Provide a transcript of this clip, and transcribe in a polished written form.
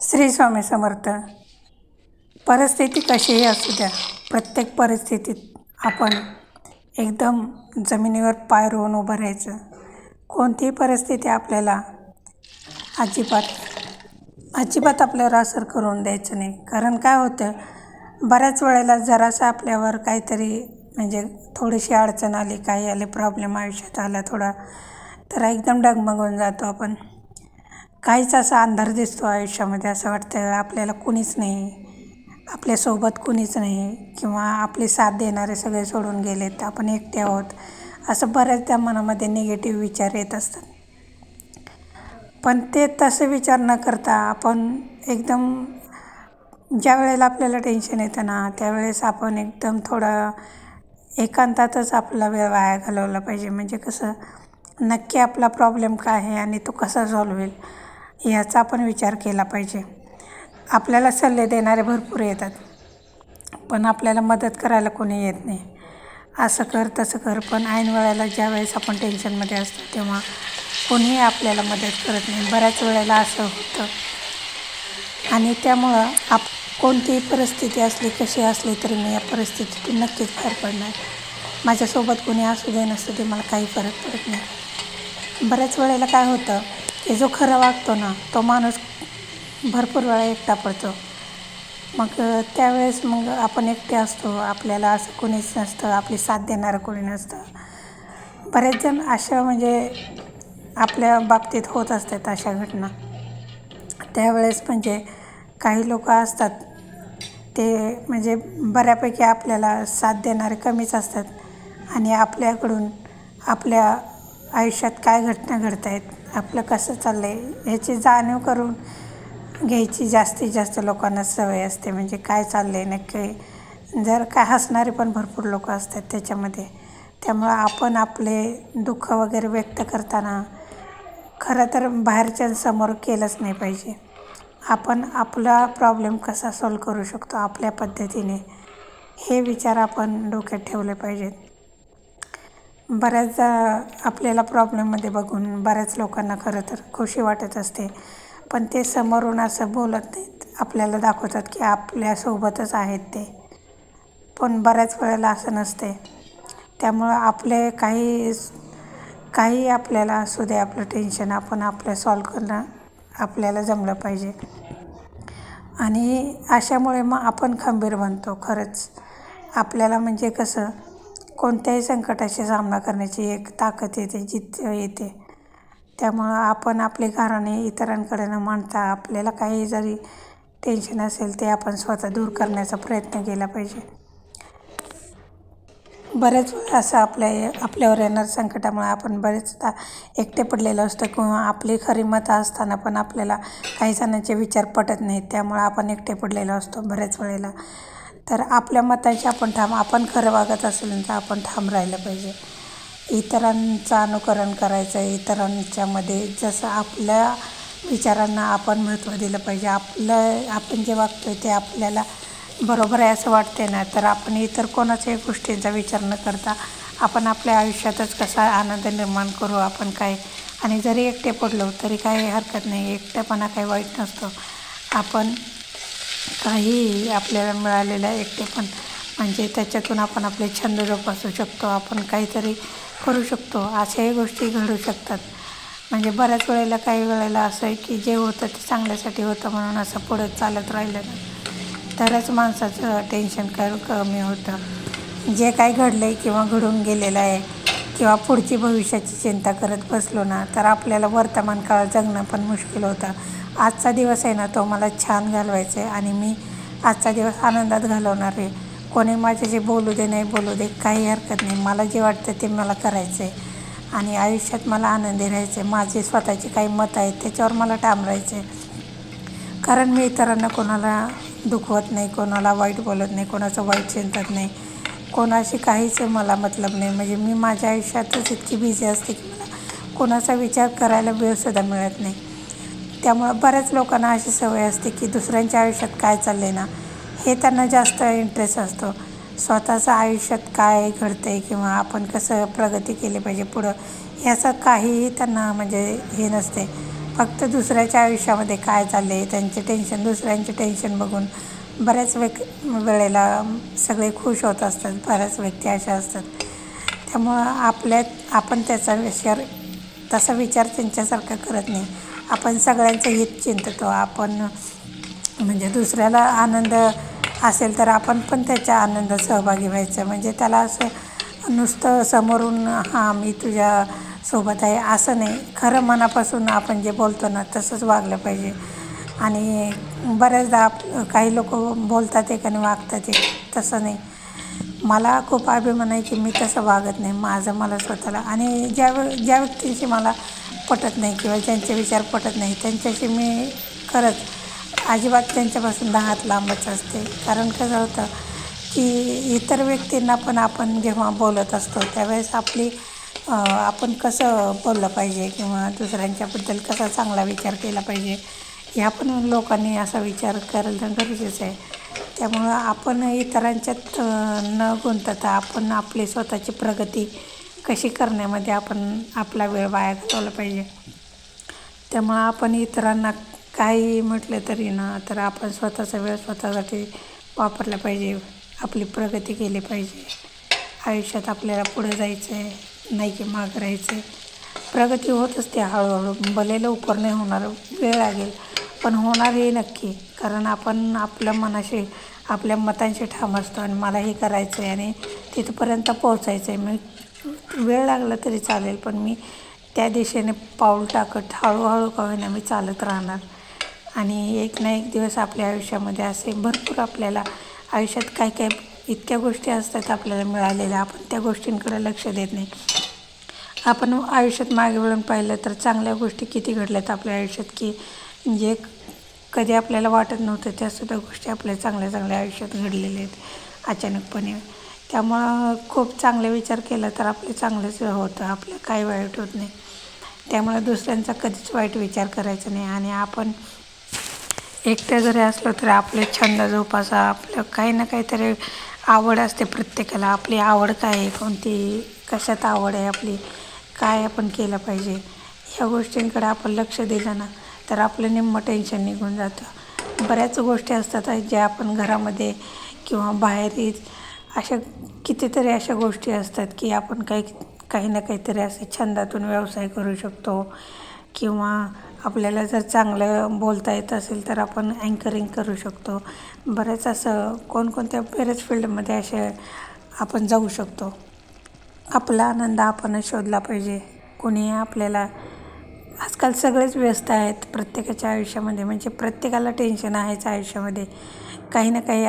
श्री स्वामी समर्थ. परिस्थिती कशीही असू द्या, प्रत्येक परिस्थितीत आपण एकदम जमिनीवर पाय रोवून उभं राहायचं. कोणतीही परिस्थिती आपल्याला अजिबात आपल्यावर असर करून द्यायचं नाही. कारण काय होतं, बऱ्याच वेळेला जरासं आपल्यावर काहीतरी म्हणजे थोडीशी अडचण आली, काही आले, प्रॉब्लेम आयुष्यात आला थोडा, तर एकदम डगमगून जातो आपण. काहीच असा अंधार दिसतो आयुष्यामध्ये, असं वाटतं आपल्याला कुणीच नाही, आपल्यासोबत कुणीच नाही, किंवा आपली साथ देणारे सगळे सोडून गेलेत, आपण एकटे आहोत, असं बऱ्याचदा मनामध्ये निगेटिव्ह विचार येत असतात. पण ते तसे विचार न करता आपण एकदम ज्या वेळेला आपल्याला टेन्शन येतं ना, त्यावेळेस आपण एकदम थोडा एकांतातच आपला वेळ वाया घालवला पाहिजे. म्हणजे कसं, नक्की आपला प्रॉब्लेम काय आहे आणि तो कसा सॉल्व्ह होईल याचा आपण विचार केला पाहिजे. आपल्याला सल्ले देणारे भरपूर येतात, पण आपल्याला मदत करायला कोणी येत नाही. असं कर तसं कर, पण ऐन वेळेला ज्या वेळेस आपण टेन्शनमध्ये असतो तेव्हा कोणीही आपल्याला मदत करत नाही. बऱ्याच वेळेला असं होतं. आणि त्यामुळं कोणतीही परिस्थिती असली, कशी असली तरी मी या परिस्थितीतून नक्कीच बाहेर पडणार. माझ्यासोबत कोणी असू दे नसू दे, मला काही फरक पडत नाही. बऱ्याच वेळेला काय होतं की जो खरं वागतो ना, तो माणूस भरपूर वेळा एकटा पडतो. मग त्यावेळेस मग आपण एकटे असतो, आपल्याला असं कोणीच नसतं, आपली साथ देणारं कोणी नसतं. बरेच जण अशा म्हणजे आपल्या बाबतीत होत असतात अशा घटना. त्यावेळेस म्हणजे काही लोक असतात ते म्हणजे बऱ्यापैकी आपल्याला साथ देणारे कमीच असतात, आणि आपल्याकडून आपल्या आयुष्यात काय घटना घडत आहेत, आपलं कसं चाललं आहे ह्याची जाणीव करून घ्यायची जास्तीत जास्त लोकांना सवय असते. म्हणजे काय चाललं आहे नक्की, जर काय हसणारे पण भरपूर लोक असतात त्याच्यामध्ये. त्यामुळं आपण आपले दुःख वगैरे व्यक्त करताना खरं तर बाहेरच्यांसमोर केलंच नाही पाहिजे. आपण आपला प्रॉब्लेम कसा सॉल्व करू शकतो आपल्या पद्धतीने, हे विचार आपण डोक्यात ठेवले पाहिजेत. बऱ्याचदा आपल्याला प्रॉब्लेममध्ये बघून बऱ्याच लोकांना खरं तर खुशी वाटत असते, पण ते समोरून असं बोलत नाहीत, आपल्याला दाखवतात की आपल्यासोबतच आहेत ते, पण बऱ्याच वेळेला असं नसते. त्यामुळं आपले काही आपल्याला असू दे, आपलं टेन्शन आपण आपलं सॉल्व करणं आपल्याला जमलं पाहिजे. आणि अशामुळे मग आपण खंबीर बनतो. खरंच आपल्याला म्हणजे कसं, कोणत्याही संकटाशी सामना करण्याची एक ताकद येते, जिद्द येते. त्यामुळं आपण आपले घराणे इतरांकडे न मांडता, आपल्याला काही जरी टेन्शन असेल ते आपण स्वतः दूर करण्याचा प्रयत्न केला पाहिजे. बरेच वेळ असं आपल्यावर येणार संकटामुळे आपण बरेचदा एकटे पडलेलो असतो, किंवा आपली खरी मतं असताना पण आपल्याला काही जणांचे विचार पटत नाहीत, त्यामुळं आपण एकटे पडलेलो असतो बऱ्याच वेळेला. तर आपल्या मतांची आपण खरं वागत असेल तर आपण ठाम राहिलं पाहिजे. इतरांचं अनुकरण करायचं, इतरांच्यामध्ये जसं आपल्या विचारांना आपण महत्त्व दिलं पाहिजे. आपण जे वागतो ते आपल्याला बरोबर आहे असं वाटते ना, तर आपण इतर कोणाच्याही गोष्टींचा विचार न करता आपण आपल्या आयुष्यातच कसा आनंद निर्माण करू आपण काय. आणि जरी एकटे पडलो तरी काही हरकत नाही, एकटेपणा काही वाईट नसतो. आपण काही आपल्याला मिळालेलं एकटेपण म्हणजे त्याच्यातून आपण आपले छंद जोपासू शकतो, आपण काहीतरी करू शकतो, अशाही गोष्टी घडू शकतात. म्हणजे बऱ्याच वेळेला काही वेळेला असं आहे की जे होतं ते चांगल्यासाठी होतं, म्हणून असं पुढं चालत राहिलं ना तरच माणसाचं टेन्शन कमी होतं. जे काही घडलं आहे किंवा घडून गेलेलं आहे, किंवा पुढची भविष्याची चिंता करत बसलो ना, तर आपल्याला वर्तमान काळ जगणं पण मुश्किल होतं. आजचा दिवस आहे ना, तो मला छान घालवायचा आहे, आणि मी आजचा दिवस आनंदात घालवणार आहे. कोणी माझ्याशी बोलू दे नाही बोलू दे, काही हरकत नाही, मला जे वाटतं ते मला करायचं आहे, आणि आयुष्यात मला आनंदी राहायचं आहे. माझी स्वतःची काही मतं आहेत त्याच्यावर मला ठाम राहायचं आहे. कारण मी इतरांना कोणाला दुखवत नाही, कोणाला वाईट बोलत नाही, कोणाचं वाईट चिंतत नाही, कोणाशी काहीच मला मतलब नाही. म्हणजे मी माझ्या आयुष्यातच इतकी बिझी असते की मला कोणाचा विचार करायला वेळसुद्धा मिळत नाही. त्यामुळं बऱ्याच लोकांना अशी सवय असते की दुसऱ्यांच्या आयुष्यात काय चाललं आहे ना, हे त्यांना जास्त इंटरेस्ट असतो. स्वतःचं आयुष्यात काय घडतं आहे किंवा आपण कसं प्रगती केली पाहिजे पुढं, ह्याचं काहीही त्यांना म्हणजे हे नसते. फक्त दुसऱ्याच्या आयुष्यामध्ये काय चाललं आहे त्यांचे टेन्शन, दुसऱ्यांचे टेन्शन बघून बऱ्याच वेळेला सगळे खुश होत असतात. बऱ्याच व्यक्ती अशा असतात. त्यामुळं आपण त्याचा तसा विचार त्यांच्यासारखा करत नाही. आपण सगळ्यांचं हित चिंततो. आपण म्हणजे दुसऱ्याला आनंद असेल तर आपण पण त्याच्या आनंदात सहभागी व्हायचं. म्हणजे त्याला असं नुसतं समोरून हां मी तुझ्यासोबत आहे असं नाही, खरं मनापासून आपण जे बोलतो ना तसंच वागलं पाहिजे. आणि बऱ्याचदा काही लोक बोलतात एक आणि वागतात एक, तसं नाही. मला खूप अभिमान आहे की मी तसं वागत नाही. माझं मला स्वतःला, आणि ज्या व्यक्तींशी मला पटत नाही किंवा ज्यांचे विचार पटत नाही त्यांच्याशी मी खरंच अजिबात त्यांच्यापासून 10 हात लांबच असते. कारण कसं होतं की इतर व्यक्तींना पण आपण जेव्हा बोलत असतो त्यावेळेस आपण कसं बोललं पाहिजे किंवा दुसऱ्यांच्याबद्दल कसा चांगला विचार केला पाहिजे, ह्या पण लोकांनी असा विचार करणं गरजेचं आहे. त्यामुळं आपण इतरांच्यात न गुंतता आपण आपली स्वतःची प्रगती कशी करण्यामध्ये आपण आपला वेळ वाया घालवला पाहिजे. त्यामुळं आपण इतरांना काही म्हटलं तरी ना तर आपण स्वतःचा वेळ स्वतःसाठी वापरला पाहिजे. आपली प्रगती केली पाहिजे. आयुष्यात आपल्याला पुढे जायचं आहे, नाही की मागं राहायचं आहे. प्रगती होत असते हळूहळू, भले लवकर नाही होणार, वेळ लागेल, पण होणार हे नक्की. कारण आपण आपल्या मनाशी, आपल्या मतांशी ठाम असतो आणि मला हे करायचं आहे आणि तिथपर्यंत पोहोचायचं आहे. मी वेळ लागला तरी चालेल, पण मी त्या दिशेने पाऊल टाकत हळूहळू का होईना मी चालत राहणार. आणि एक ना एक दिवस आपल्या आयुष्यामध्ये असे भरपूर आपल्याला आयुष्यात काय काय इतक्या गोष्टी असतात आपल्याला मिळालेल्या, आपण त्या गोष्टींकडे लक्ष देत नाही. आपण आयुष्यात मागे वळून पाहिलं तर चांगल्या गोष्टी किती घडल्यात आपल्या आयुष्यात, की म्हणजे कधी आपल्याला वाटत नव्हतं त्यासुद्धा गोष्टी आपल्या चांगल्या चांगल्या आयुष्यात घडलेल्या आहेत अचानकपणे. त्यामुळं खूप चांगले विचार केला तर आपले चांगलंच होतं, आपलं काही वाईट होत नाही. त्यामुळे दुसऱ्यांचा कधीच वाईट विचार करायचा नाही. आणि आपण एकटं जरी असलो तरी आपले छंद जोपासा. आपलं काही ना काहीतरी आवड असते प्रत्येकाला. आपली आवड काय आहे, कोणती कशात आवड आहे आपली, काय आपण केलं पाहिजे, ह्या गोष्टींकडे आपण लक्ष दिलं ना तर आपलं निम्मं टेन्शन निघून जातं. बऱ्याच गोष्टी असतात ज्या आपण घरामध्ये किंवा बाहेरही अशा कितीतरी अशा गोष्टी असतात की आपण काही ना काहीतरी असे छंदातून व्यवसाय करू शकतो. किंवा आपल्याला जर चांगलं बोलता येत असेल तर आपण अँकरिंग करू शकतो. बरेच असं कोणकोणत्या बऱ्याच फील्डमध्ये असे आपण जाऊ शकतो. आपला आनंद आपणच शोधला पाहिजे. कोणी आपल्याला, आजकाल सगळेच व्यस्त आहेत प्रत्येकाच्या आयुष्यामध्ये. म्हणजे प्रत्येकाला टेन्शन आहेच आयुष्यामध्ये, काही ना काही